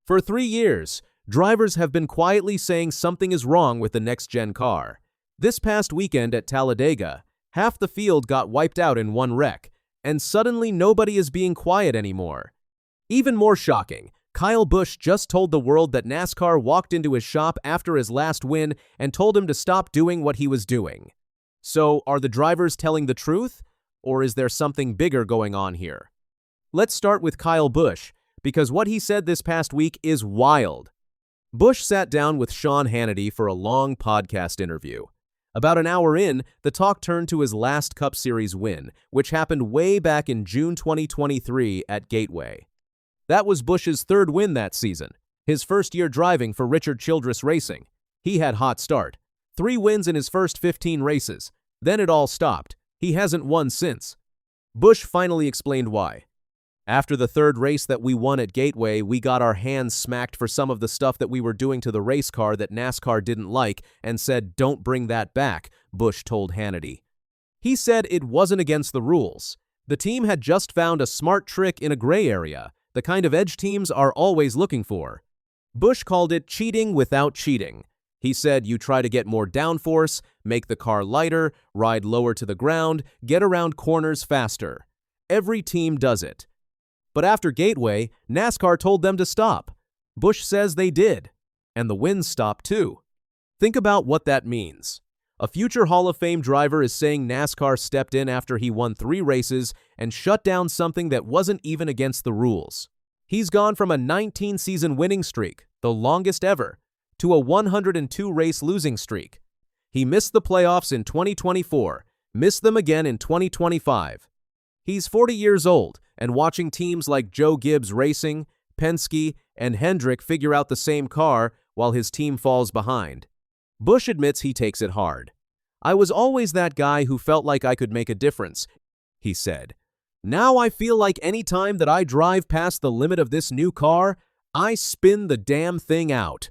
For 3 years, drivers have been quietly saying something is wrong with the next-gen car. This past weekend at Talladega, half the field got wiped out in one wreck, and suddenly nobody is being quiet anymore. Even more shocking, Kyle Busch just told the world that NASCAR walked into his shop after his last win and told him to stop doing what he was doing. So, are the drivers telling the truth, or is there something bigger going on here? Let's start with Kyle Busch, because what he said this past week is wild. Busch sat down with Sean Hannity for a long podcast interview. About an hour in, the talk turned to his last Cup Series win, which happened way back in June 2023 at Gateway. That was Busch's third win that season, his first year driving for Richard Childress Racing. He had hot start. 3 wins in his first 15 races. Then it all stopped. He hasn't won since. Busch finally explained why. After the third race that we won at Gateway, we got our hands smacked for some of the stuff that we were doing to the race car that NASCAR didn't like and said, "Don't bring that back," Busch told Hannity. He said it wasn't against the rules. The team had just found a smart trick in a gray area, the kind of edge teams are always looking for. Busch called it cheating without cheating. He said you try to get more downforce, make the car lighter, ride lower to the ground, get around corners faster. Every team does it. But after Gateway, NASCAR told them to stop. Busch says they did. And the wins stopped too. Think about what that means. A future Hall of Fame driver is saying NASCAR stepped in after he won 3 races and shut down something that wasn't even against the rules. He's gone from a 19-season winning streak, the longest ever, to a 102-race losing streak. He missed the playoffs in 2024, missed them again in 2025. He's 40 years old, and watching teams like Joe Gibbs Racing, Penske, and Hendrick figure out the same car while his team falls behind. Busch admits he takes it hard. "I was always that guy who felt like I could make a difference," he said. "Now I feel like any time that I drive past the limit of this new car, I spin the damn thing out."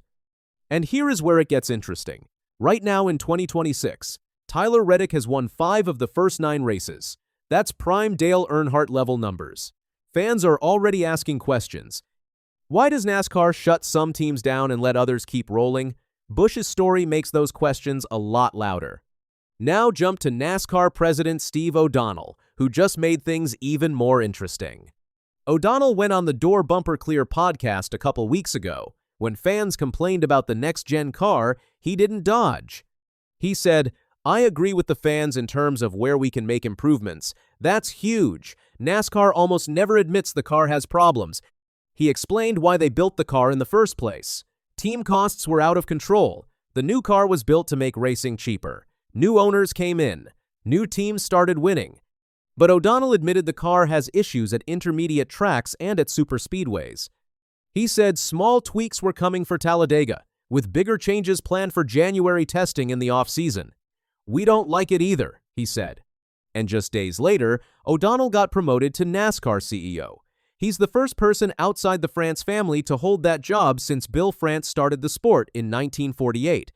And here is where it gets interesting. Right now in 2026, Tyler Reddick has won 5 of the first 9 races. That's prime Dale Earnhardt level numbers. Fans are already asking questions. Why does NASCAR shut some teams down and let others keep rolling? Busch's story makes those questions a lot louder. Now jump to NASCAR President Steve O'Donnell, who just made things even more interesting. O'Donnell went on the Door Bumper Clear podcast a couple weeks ago. When fans complained about the next-gen car, he didn't dodge. He said, "I agree with the fans in terms of where we can make improvements. That's huge. NASCAR almost never admits the car has problems." He explained why they built the car in the first place. Team costs were out of control. The new car was built to make racing cheaper. New owners came in. New teams started winning. But O'Donnell admitted the car has issues at intermediate tracks and at superspeedways. He said small tweaks were coming for Talladega, with bigger changes planned for January testing in the off-season. "We don't like it either," he said. And just days later, O'Donnell got promoted to NASCAR CEO. He's the first person outside the France family to hold that job since Bill France started the sport in 1948.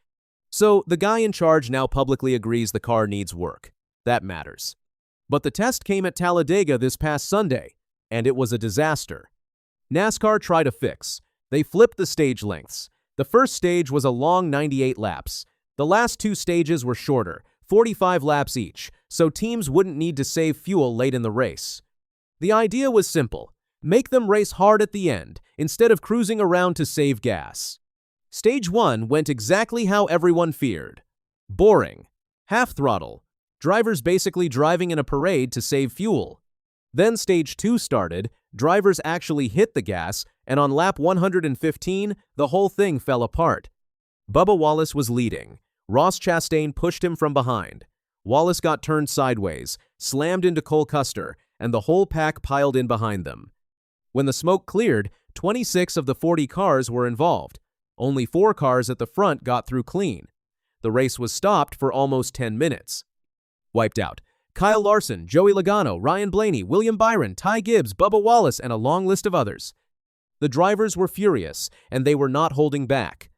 So the guy in charge now publicly agrees the car needs work. That matters. But the test came at Talladega this past Sunday, and it was a disaster. NASCAR tried a fix. They flipped the stage lengths. The first stage was a long 98 laps. The last 2 stages were shorter, 45 laps each, so teams wouldn't need to save fuel late in the race. The idea was simple. Make them race hard at the end, instead of cruising around to save gas. Stage 1 went exactly how everyone feared. Boring. Half throttle. Drivers basically driving in a parade to save fuel. Then Stage 2 started, drivers actually hit the gas, and on lap 115, the whole thing fell apart. Bubba Wallace was leading. Ross Chastain pushed him from behind. Wallace got turned sideways, slammed into Cole Custer, and the whole pack piled in behind them. When the smoke cleared, 26 of the 40 cars were involved. Only 4 cars at the front got through clean. The race was stopped for almost 10 minutes. Wiped out. Kyle Larson, Joey Logano, Ryan Blaney, William Byron, Ty Gibbs, Bubba Wallace, and a long list of others. The drivers were furious, and they were not holding back.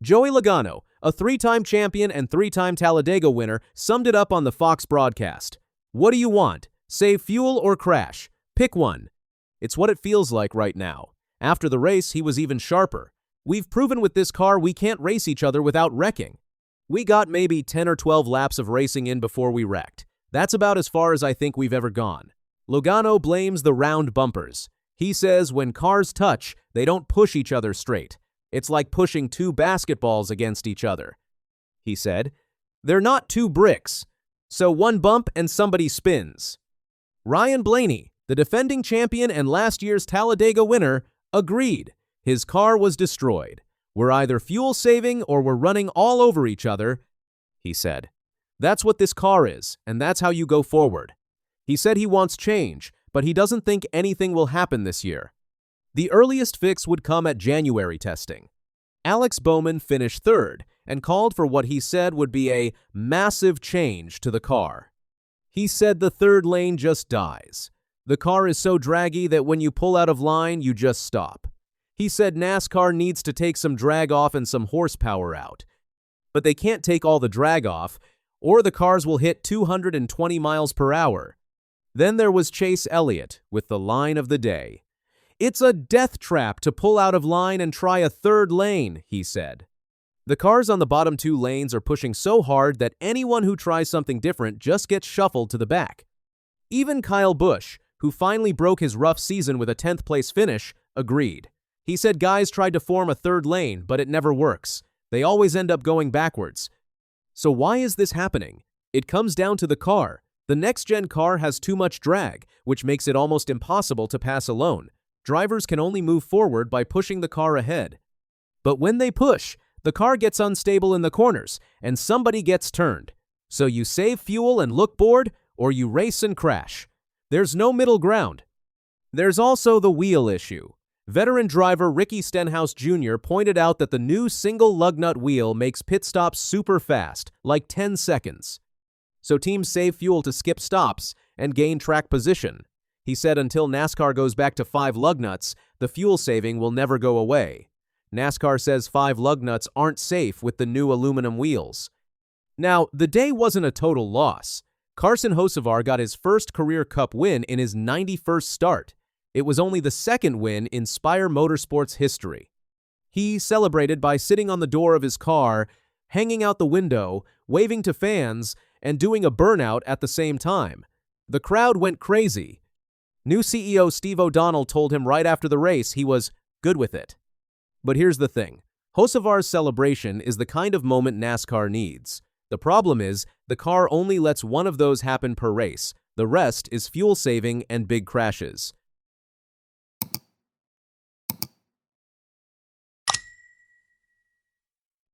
Joey Logano, a 3-time champion and 3-time Talladega winner, summed it up on the Fox broadcast. "What do you want? Save fuel or crash? Pick one." It's what it feels like right now. After the race, he was even sharper. "We've proven with this car we can't race each other without wrecking. We got maybe 10 or 12 laps of racing in before we wrecked. That's about as far as I think we've ever gone." Logano blames the round bumpers. He says when cars touch, they don't push each other straight. It's like pushing two basketballs against each other. He said, "They're not two bricks, so one bump and somebody spins." Ryan Blaney, the defending champion and last year's Talladega winner, agreed. His car was destroyed. "We're either fuel-saving or we're running all over each other," he said. "That's what this car is, and that's how you go forward." He said he wants change, but he doesn't think anything will happen this year. The earliest fix would come at January testing. Alex Bowman finished third and called for what he said would be a massive change to the car. He said the third lane just dies. The car is so draggy that when you pull out of line, you just stop. He said NASCAR needs to take some drag off and some horsepower out. But they can't take all the drag off, or the cars will hit 220 miles per hour. Then there was Chase Elliott with the line of the day. "It's a death trap to pull out of line and try a third lane," he said. "The cars on the bottom two lanes are pushing so hard that anyone who tries something different just gets shuffled to the back." Even Kyle Busch, who finally broke his rough season with a 10th place finish, agreed. He said guys tried to form a third lane, but it never works. They always end up going backwards. So why is this happening? It comes down to the car. The next-gen car has too much drag, which makes it almost impossible to pass alone. Drivers can only move forward by pushing the car ahead. But when they push, the car gets unstable in the corners, and somebody gets turned. So you save fuel and look bored, or you race and crash. There's no middle ground. There's also the wheel issue. Veteran driver Ricky Stenhouse Jr. pointed out that the new single lug nut wheel makes pit stops super fast, like 10 seconds. So teams save fuel to skip stops and gain track position. He said until NASCAR goes back to 5 lug nuts, the fuel saving will never go away. NASCAR says 5 lug nuts aren't safe with the new aluminum wheels. Now, the day wasn't a total loss. Carson Hocevar got his first career Cup win in his 91st start. It was only the second win in Spire Motorsports history. He celebrated by sitting on the door of his car, hanging out the window, waving to fans, and doing a burnout at the same time. The crowd went crazy. New CEO Steve O'Donnell told him right after the race he was good with it. But here's the thing. Hocevar's celebration is the kind of moment NASCAR needs. The problem is, the car only lets one of those happen per race. The rest is fuel saving and big crashes.